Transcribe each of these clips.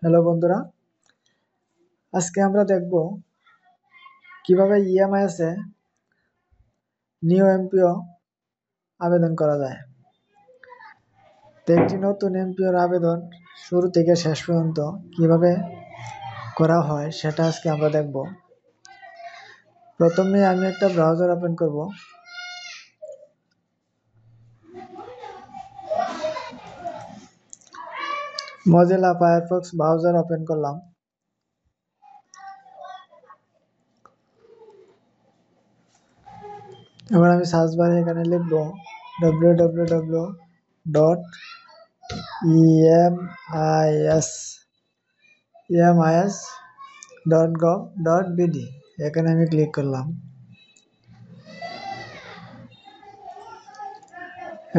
Hello বন্ধুরা, আজকে আমরা দেখব কিভাবে ইএমআইএস এ নিউ এমপিও আবেদন করা যায়। তো একটি নতুন এমপিওর আবেদন শুরু থেকে শেষ পর্যন্ত কিভাবে করা হয় সেটা আজকে আমরা দেখব। প্রথমে আমি একটা ব্রাউজার ওপেন করব। মজিলা ফায়ারফক্স ব্রাউজার ওপেন করলাম। এবার আমি সার্চ বারে এখানে লিখব www.emis.gov.bd। এখানে আমি ক্লিক করলাম।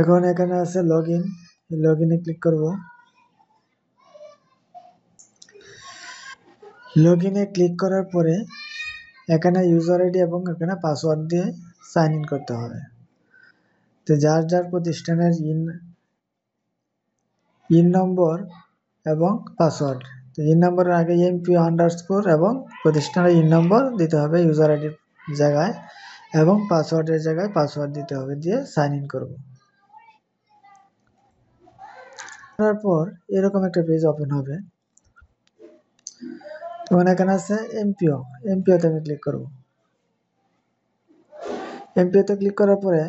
এখন এখানে আছে লগইনে ক্লিক করব। লগইনে ক্লিক করার পরে এখানে ইউজার আইডি এবং এখানে পাসওয়ার্ড দিয়ে সাইন ইন করতে হবে। তো যার যার প্রতিষ্ঠানের ইন নম্বর এবং পাসওয়ার্ড। তো ইন নম্বরের আগে এমপিও_ এবং প্রতিষ্ঠানের ইন নম্বর দিতে হবে ইউজার আইডির জায়গায়, এবং পাসওয়ার্ডের জায়গায় পাসওয়ার্ড দিতে হবে, দিয়ে সাইন ইন করব। তারপর এরকম একটা পেজ ওপেন হবে। তখন এখানে আছে এমপিওতে আমি ক্লিক করব। এমপিওতে ক্লিক করার পরে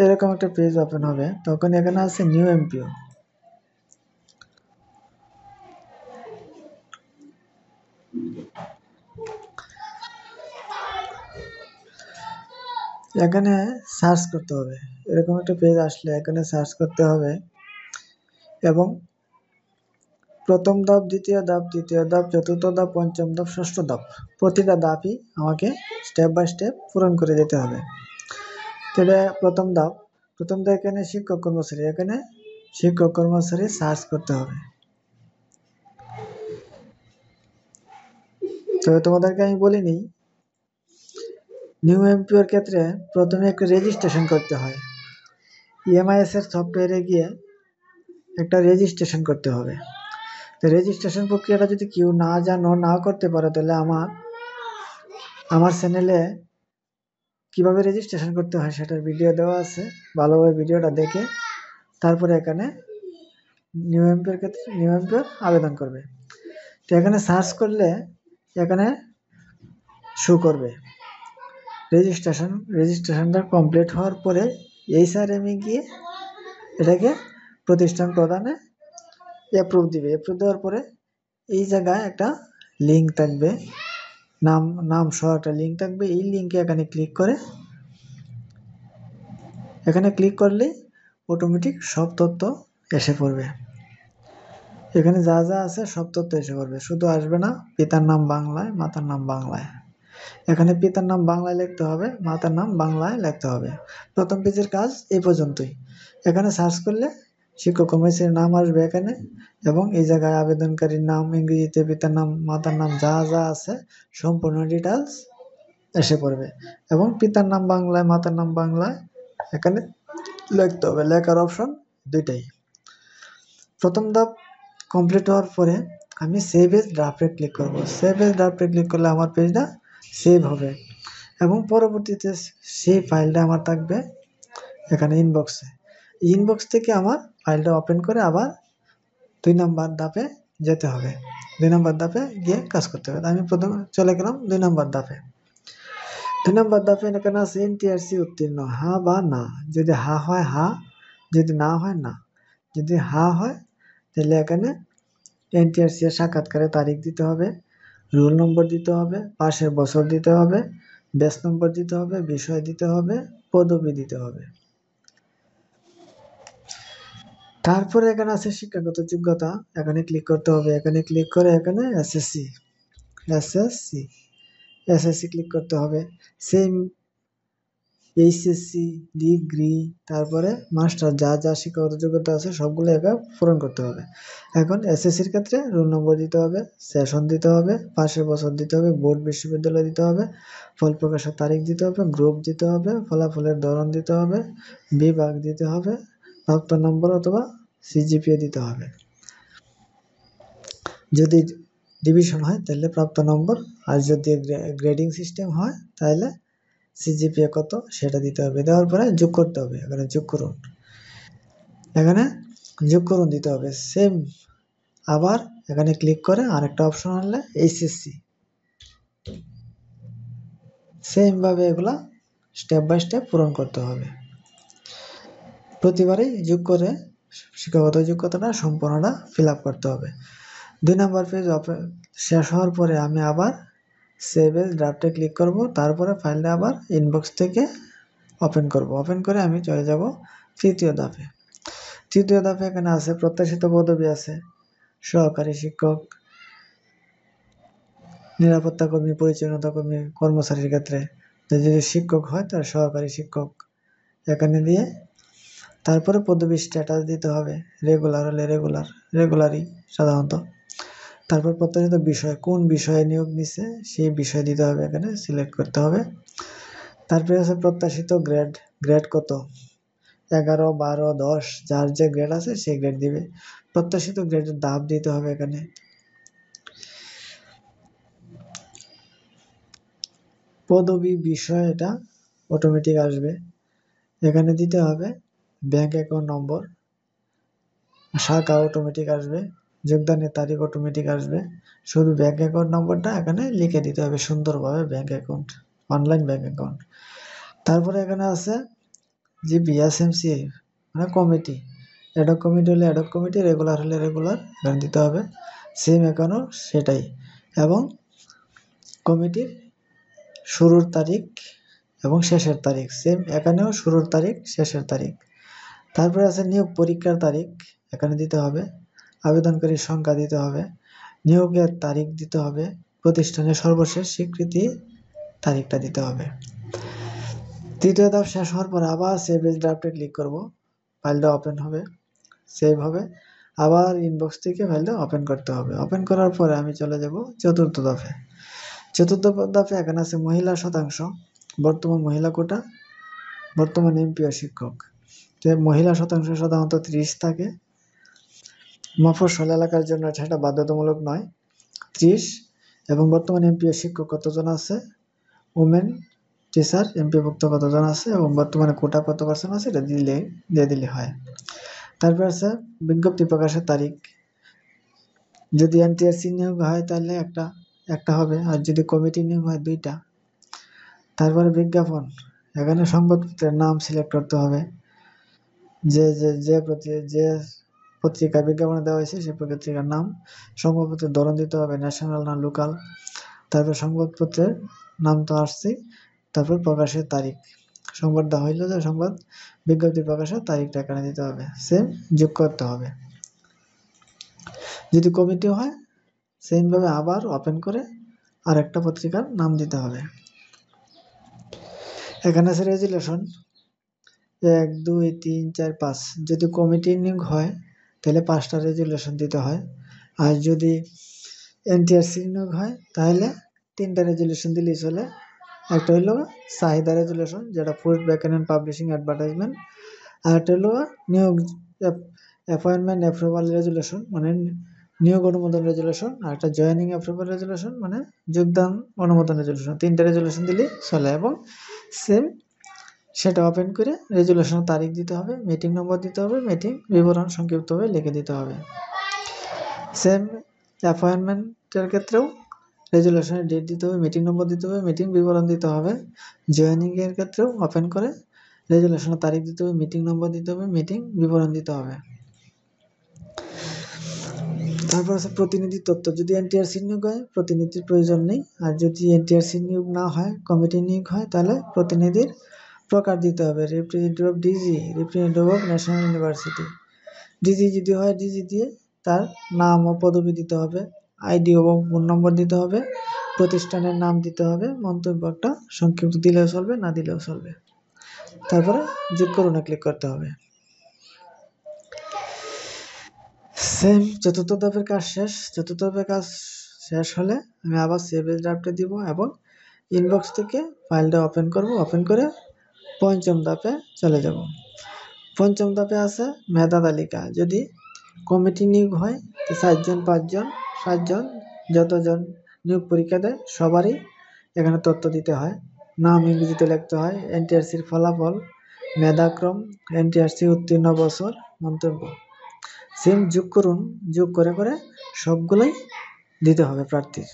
এরকম একটা পেজ ওপেন হবে। তখন এখানে আছে নিউ এমপিও। এখানে সার্চ করতে হবে। এরকম একটা পেজ আসলে এখানে সার্চ করতে হবে, এবং প্রথম ধাপ, দ্বিতীয় ধাপ, তৃতীয় ধাপ, চতুর্থ ধাপ, পঞ্চম ধাপ, ষষ্ঠ ধাপ, প্রতিটা ধাপই আমাকে স্টেপ বাই স্টেপ পূরণ করে যেতে হবে। তাহলে প্রথম ধাপ এখানে শিক্ষক কর্মচারী সার্চ করতে হবে। তবে তোমাদেরকে আমি বলিনি, নিউ এমপিওর ক্ষেত্রে প্রথমে একটা রেজিস্ট্রেশন করতে হয়। ইএমআইএস এর সফটওয়্যারে গিয়ে একটা রেজিস্ট্রেশন করতে হবে। তো রেজিস্ট্রেশন প্রক্রিয়াটা যদি কেউ না করতে পারে, তাহলে আমার চ্যানেলে কিভাবে রেজিস্ট্রেশন করতে হয় সেটার ভিডিও দেওয়া আছে। ভালোভাবে ভিডিওটা দেখে তারপরে এখানে নিউ এমপিওর ক্ষেত্রে নিউ এমপিওর আবেদন করবে। তো এখানে সার্চ করলে এখানে শো করবে রেজিস্ট্রেশনটা কমপ্লিট হওয়ার পরে এইচআরএমে গিয়ে এটাকে প্রতিষ্ঠান প্রদানে অ্যাপ্রুভ দিবে। অ্যাপ্রুভ দেওয়ার পরে এই জায়গায় একটা লিঙ্ক থাকবে, নাম সহ একটা লিঙ্ক থাকবে। এই লিঙ্কে এখানে ক্লিক করলে অটোমেটিক সব তথ্য এসে পড়বে। এখানে যা যা আছে সব তথ্য এসে পড়বে, শুধু আসবে না পিতার নাম বাংলায়, মাতার নাম বাংলায়। এখানে পিতার নাম বাংলায় লিখতে হবে, মাতার নাম বাংলায় লিখতে হবে। প্রথম পেজের কাজ এই পর্যন্তই। এখানে সার্চ করলে শিক্ষক কর্মচারীর নাম আসবে এখানে, এবং এই জায়গায় আবেদনকারীর নাম ইংরেজিতে, পিতার নাম, মাতার নাম যা যা আছে সম্পূর্ণ ডিটেলস এসে পড়বে। এবং পিতার নাম বাংলায়, মাতার নাম বাংলায় এখানে লিখতে হবে। লেখার অপশন দুইটাই। প্রথম ধাপ কমপ্লিট হওয়ার পরে আমি সেভ এজ ড্রাফটে ক্লিক করব। সেভ এজ ড্রাফটে ক্লিক করলে আমার পেজটা সেভ হবে, এবং পরবর্তীতে সেই ফাইলটা আমার থাকবে এখানে ইনবক্স থেকে আমার ফাইলটা ওপেন করে আবার 2 নম্বর ধাপে যেতে হবে। 2 নম্বর ধাপে গিয়ে কাজ করতে হবে। আমি প্রথমে চলে গেলাম 2 নম্বর ধাপে। 2 নম্বর ধাপে এখানে আছে এনটিআরসি উত্তীর্ণ, হ্যাঁ বা না। যদি হ্যাঁ হয় হ্যাঁ, যদি না হয় না। যদি হ্যাঁ হয় তাহলে এখানে এনটিআরসি এর সাক্ষাৎকারের তারিখ দিতে হবে, রোল নম্বর দিতে হবে, পাশের বছর দিতে হবে, ব্যাচ নম্বর দিতে হবে, বিষয় দিতে হবে, পদবি দিতে হবে। তারপরে এখানে আছে শিক্ষাগত যোগ্যতা, এখানে ক্লিক করতে হবে। এখানে ক্লিক করে এখানে এসএসসি ক্লিক করতে হবে। সেম এইচএসসি, ডিগ্রি, তারপরে মাস্টার, যা শিক্ষাগত যোগ্যতা আছে সবগুলো একা পূরণ করতে হবে। এখন এসএসসির ক্ষেত্রে রোল নম্বর দিতে হবে, সেশন দিতে হবে, পাশের বছর দিতে হবে, বোর্ড বিশ্ববিদ্যালয় দিতে হবে, ফল প্রকাশের তারিখ দিতে হবে, গ্রুপ দিতে হবে, ফলাফলের ধরন দিতে হবে, বিভাগ দিতে হবে, প্রাপ্ত নম্বর অথবা সিজিপিএ দিতে হবে। যদি ডিভিশন হয় তাহলে প্রাপ্ত নম্বর, আর যদি গ্রেডিং সিস্টেম হয় তাহলে সিজিপিএ কত সেটা দিতে হবে। দেওয়ার পরে যোগ করতে হবে, এখানে যোগ করুন, এখানে যোগ করুন দিতে হবে। সেম আবার এখানে ক্লিক করে আরেকটা অপশন আনলে এইচএসসি, সেম ভাবে এগুলা স্টেপ বাই স্টেপ পূরণ করতে হবে। প্রতিবারই যোগ করে শিক্ষাগত যোগ্যতাটা সম্পূর্ণটা ফিল আপ করতে হবে। 2 নম্বর পেজ শেষ হওয়ার পরে আমি আবার সেভ এজ ড্রাফটে ক্লিক করব, তারপরে ফাইলটা আবার ইনবক্স থেকে ওপেন করব। ওপেন করে আমি চলে যাব তৃতীয় ধাপে। তৃতীয় ধাপে এখানে আছে প্রত্যাশিত পদবি আছে, সহকারী শিক্ষক, নিরাপত্তা কর্মী, পরিচ্ছন্নতা কর্মী, কর্মচারীর ক্ষেত্রে যদি শিক্ষক হয় তার সহকারী শিক্ষক এখানে দিয়ে তারপরে পদবি স্ট্যাটাস দিতে হবে, রেগুলার হলে রেগুলারই সাধারণত। তারপর প্রত্যাশিত বিষয়, কোন বিষয়ে নিয়োগ নিচ্ছে সেই বিষয় দিতে হবে, এখানে সিলেক্ট করতে হবে। তারপরে আছে প্রত্যাশিত গ্রেড কত, 11, 12, 10 যার যে গ্রেড আছে সেই গ্রেড দিবে। প্রত্যাশিত গ্রেডের ধাপ দিতে হবে এখানে। পদবি বিষয় এটা অটোমেটিক আসবে, এখানে দিতে হবে ব্যাংক অ্যাকাউন্ট নম্বর, শাখা অটোমেটিক আসবে, যোগদানের তারিখ অটোমেটিক আসবে। শুধু ব্যাংক অ্যাকাউন্ট নম্বরটা এখানে লিখে দিতে হবে সুন্দরভাবে, bank account, online bank account. তারপরে এখানে আছে যে বিএসএমসি মানে কমিটি, অ্যাডক কমিটি হলে অ্যাডক কমিটি, রেগুলার হলে রেগুলার এখানে দিতে হবে। সেম এখানেও সেটাই, এবং কমিটির শুরুর তারিখ এবং শেষের তারিখ সেম, এখানেও শুরুর তারিখ শেষের তারিখ। তারপরে আছে নিয়োগ পরীক্ষার তারিখ, এখানে দিতে হবে। আবেদনকারীর সংখ্যা দিতে হবে, নিয়োগের তারিখ দিতে হবে, প্রতিষ্ঠানের সর্বশেষ স্বীকৃতি তারিখটা দিতে হবে। তৃতীয় ধাপ শেষ হওয়ার পর আবার সেভ এজ ড্রাফটে ক্লিক করব, ফাইলটা ওপেন হবে, সেভ হবে, আবার ইনবক্স থেকে ফাইলটা ওপেন করতে হবে। ওপেন করার পরে আমি চলে যাব চতুর্থ ধাপে। চতুর্থ ধাপে এখানে আছে মহিলা শতাংশ, বর্তমান মহিলা কোটা, বর্তমান এমপিও শিক্ষক। মহিলা শতাংশ সাধারণত 30 থাকে, মফস্বল এলাকার জন্য সেটা বাধ্যতামূলক নয়, 30। এবং বর্তমান এমপিও শিক্ষক কতজন আছে, উমেন টিচার এমপিভুক্ত কতজন আছে, এবং বর্তমানে কোটা কত পার্সেন্ট আছে এটা দিয়ে দিলে হয়। তারপর আছে বিজ্ঞপ্তি প্রকাশের তারিখ, যদি এনটিআরসি নিয়োগ হয় তাহলে একটা হবে, আর যদি কমিটি নিয়োগ হয় 2টা। তারপরে বিজ্ঞাপন, এখানে সংবাদপত্রের নাম সিলেক্ট করতে হবে, যে পত্রিকায় বিজ্ঞাপন দেওয়া হয়েছে সেই পত্রিকার নাম, সংবাদপত্রের ধরন দিতে হবে, ন্যাশনাল না লোকাল। তারপর সংবাদপত্রের নাম তো আসছে, তারপর প্রকাশের তারিখ, সংবাদ দেওয়া হইলো যে সংবাদ বিজ্ঞপ্তি প্রকাশের তারিখটা এখানে দিতে হবে, সেম যোগ করতে হবে। যদি কমিটি হয় সেম ভাবে আবার ওপেন করে আরেকটা পত্রিকার নাম দিতে হবে। এখানে আছে রেজুলেশন 1, 2, 3, 4, 5। যদি কমিটি নিয়োগ হয় তাহলে 5টা রেজুলেশন দিতে হয়, আর যদি এনটিআরসি নিয়োগ হয় তাহলে 3টা রেজুলেশন দিলেই চলে। একটা হইলো চাহিদা রেজুলেশন, যেটা food vacant and publishing advertisement, আর একটা হলো নিয়োগ অ্যাপয়েন্টমেন্ট অ্যাপ্রুভাল রেজুলেশন মানে নিয়োগ অনুমোদন রেজুলেশন, আর একটা জয়েনিং অ্যাপ্রুভাল রেজুলেশন মানে যোগদান অনুমোদন রেজুলেশন। 3টা রেজুলেশন দিলেই চলে, এবং সেম সেটা ওপেন করে রেজুলেশনের তারিখ দিতে হবে, মিটিং নম্বর দিতে হবে, মিটিং বিবরণ সংক্ষিপ্তভাবে লিখে দিতে হবে। সেম অ্যাপয়েন্টমেন্টের ক্ষেত্রেও রেজুলেশনের ডেট দিতে হবে, মিটিং নম্বর দিতে হবে, মিটিং বিবরণ দিতে হবে। জয়েনিংয়ের ক্ষেত্রেও ওপেন করে রেজুলেশনের তারিখ দিতে হবে, মিটিং নম্বর দিতে হবে, মিটিং বিবরণ দিতে হবে। তারপর আছে প্রতিনিধি তথ্য, যদি এনটিআরসি নিয়োগ হয় প্রতিনিধির প্রয়োজন নেই, আর যদি এনটিআরসি নিয়োগ না হয় কমিটি নিয়োগ হয় তাহলে প্রতিনিধির প্রকার দিতে হবে, representative of DG, representative of national university. DG যদি হয় ডিজি দিয়ে তার নাম ও পদবি দিতে হবে, আইডি এবং ফোন নম্বর দিতে হবে, প্রতিষ্ঠানের নাম দিতে হবে, মন্তব্য একটা সংক্ষিপ্ত দিলেও চলবে, না দিলেও চলবে। তারপরে যোগ করুন ক্লিক করতে হবে। সেম চতুর্থ ধাপের কাজ শেষ। চতুর্থ ধাপের কাজ শেষ হলে আমি আবার সেভ এজ ড্রাফটে দিব, এবং ইনবক্স থেকে ফাইলটা ওপেন করব। ওপেন করে পঞ্চম ধাপে চলে যাব। পঞ্চম ধাপে আছে মেধা তালিকা, যদি কমিটি নিয়োগ হয় তো 4 জন 5 জন 7 জন, যতজন নিয়োগ পরীক্ষা দেয় সবারই এখানে তথ্য দিতে হয়। নাম ইংরেজিতে লিখতে হয়, এনটিআরসির ফলাফল, মেধাক্রম, এনটিআরসি উত্তীর্ণ বছর, মন্তব্য। সেম যোগ করুন, যোগ করে করে সবগুলোই দিতে হবে প্রার্থীর।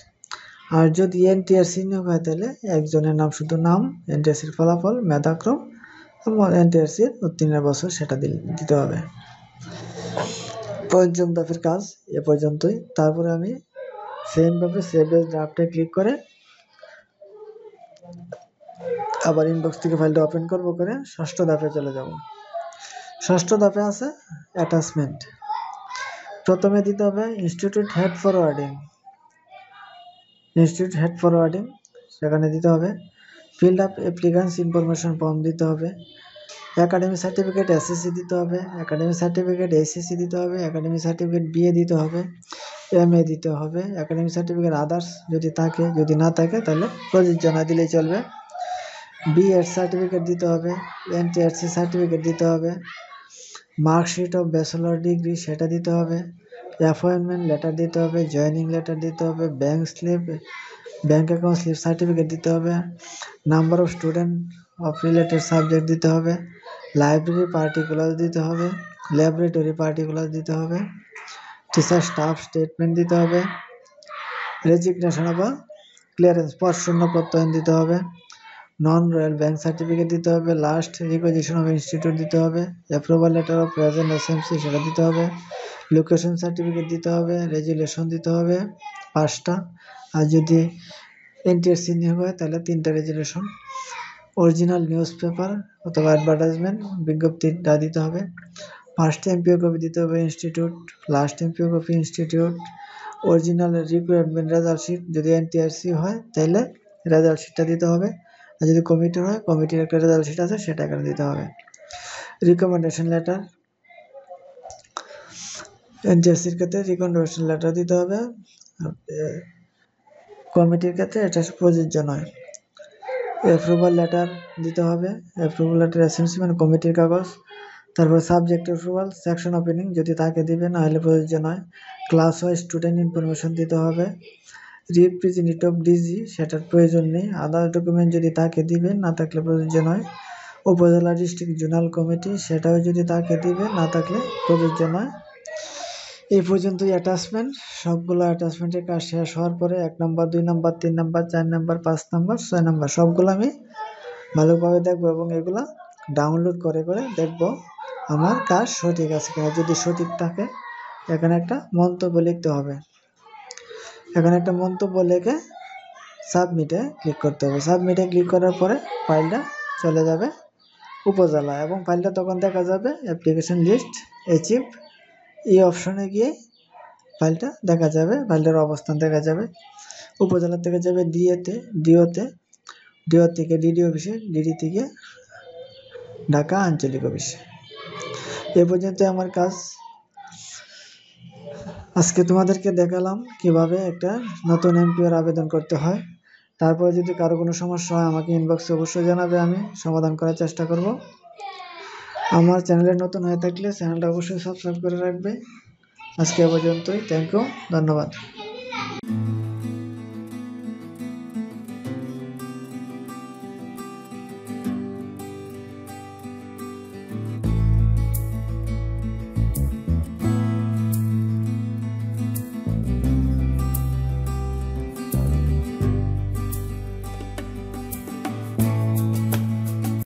আর যদি এনটিআরসি নিয়োগ হয় তাহলে একজনের নাম, শুধু নাম, এনটিআরসির ফলাফল, মেধাক্রম এবং এনটিআরসির উত্তীর্ণ বছর সেটা দিতে হবে। পঞ্চম দফের কাজ এ পর্যন্তই। তারপরে আমি সেমভাবে সেভ এজ ড্রাফটে ক্লিক করে আবার ইনবক্স থেকে ফাইলটা ওপেন করবো, করে ষষ্ঠ ধাপে চলে যাব। ষষ্ঠ ধাপে আছে অ্যাটাচমেন্ট। প্রথমে দিতে হবে institute head forwarding. Institute head forwarding সেখানে দিতে হবে। Filled up applicants information form দিতে হবে। একাডেমি সার্টিফিকেট এসএসসি দিতে হবে, একাডেমি সার্টিফিকেট এইচএসসি দিতে হবে, একাডেমি সার্টিফিকেট বিএ দিতে হবে, এমএ দিতে হবে, একাডেমি সার্টিফিকেট আদার্স যদি থাকে, যদি না থাকে তাহলে প্রযোজ্য না দিলেই চলবে। বিএড সার্টিফিকেট দিতে হবে, এনটিআরসি সার্টিফিকেট দিতে হবে, মার্কশিট অফ ব্যাচেলর ডিগ্রি সেটা দিতে হবে, অ্যাপয়েন্টমেন্ট লেটার দিতে হবে, জয়েনিং লেটার দিতে হবে, bank slip, bank account slip certificate দিতে হবে, number of student of related subject দিতে হবে, লাইব্রেরি পার্টিকুলার দিতে হবে, ল্যাবরেটরি পার্টিকুলার দিতে হবে, টিচার স্টাফ স্টেটমেন্ট দিতে হবে, রেজিগনেশন বা ক্লিয়ারেন্স পদ শূন্য প্রত্যয়ন দিতে হবে, নন রয়্যাল ব্যাংক সার্টিফিকেট দিতে হবে, লাস্ট রিকোয়েজিশন অফ ইনস্টিটিউট দিতে হবে, approval letter of present SMC সেটা দিতে হবে, লোকেশন সার্টিফিকেট দিতে হবে, রেজুলেশন দিতে হবে 5টা। আর যদি এনটিআরসি নিয়োগ হয় তাহলে 3টা রেজুলেশন, অরিজিনাল নিউজ পেপার অথবা অ্যাডভার্টাইজমেন্ট বিজ্ঞপ্তিটা দিতে হবে, ফার্স্ট এমপিও কপি দিতে হবে institute, last MPO copy institute, original requirement result sheet যদি এনটিআরসি হয় তাহলে রেজাল্ট শিটটা দিতে হবে, আর যদি কমিটির হয় কমিটির একটা রেজাল্ট শিট আছে সেটা এখানে দিতে হবে। রিকমেন্ডেশন লেটার, এনটিআরসির ক্ষেত্রে রিকমেন্ডেশন লেটার দিতে হবে, কমিটির ক্ষেত্রে এটা প্রযোজ্য নয়। অ্যাপ্রুভাল লেটার দিতে হবে, অ্যাপ্রুভাল লেটার এসএমসি মানে কমিটির কাগজ। তারপর সাবজেক্ট অ্যাপ্রুভাল, সেকশন ওপেনিং যদি তাকে দিবে, না হলে প্রযোজ্য নয়। ক্লাস ওয়াইজ স্টুডেন্ট ইনফরমেশন দিতে হবে, রিপ্রেজেন্টেটিভ অফ ডিজি সেটার প্রয়োজন নেই, আদার ডকুমেন্ট যদি তাকে দিবে, না থাকলে প্রযোজ্য নয়। উপজেলা ডিস্ট্রিক্ট জোনাল কমিটি সেটাও যদি তাকে দিবে, না থাকলে প্রযোজ্য নয়। এই পর্যন্তই অ্যাটাচমেন্ট। সবগুলো অ্যাটাচমেন্টের কাজ শেষ হওয়ার পরে 1 নম্বর 2 নম্বর 3 নম্বর 4 নম্বর 5 নম্বর 6 নম্বর সবগুলো আমি ভালোভাবে দেখবো এবং এগুলা ডাউনলোড করে করে দেখব আমার কাজ সঠিক আছে কিনা। যদি সঠিক থাকে এখানে একটা মন্তব্য লিখতে হবে, এখানে একটা মন্তব্য লিখে সাবমিটে ক্লিক করতে হবে। সাবমিটে ক্লিক করার পরে ফাইলটা চলে যাবে উপজেলা এবং ফাইলটা তখন দেখা যাবে অ্যাপ্লিকেশন লিস্ট অ্যাচিভ এই অপশনে গিয়ে ফাইলটা দেখা যাবে, ফাইলটার অবস্থান দেখা যাবে। উপজেলা থেকে যাবে ডিএতে, ডিও থেকে ডিডি অফিসে, ডিডি থেকে ঢাকা আঞ্চলিক অফিসে। এ পর্যন্ত আমার কাজ। আজকে তোমাদেরকে দেখালাম কিভাবে একটা নতুন এমপিওর আবেদন করতে হয়। তারপরে যদি কারো কোনো সমস্যা হয় আমাকে ইনবক্সে অবশ্যই জানাবে, আমি সমাধান করার চেষ্টা করব। আমার চ্যানেলে নতুন হয়ে থাকলে চ্যানেলটা অবশ্যই সাবস্ক্রাইব করে রাখবে। আজকে এ পর্যন্তই। থ্যাংক ইউ, ধন্যবাদ।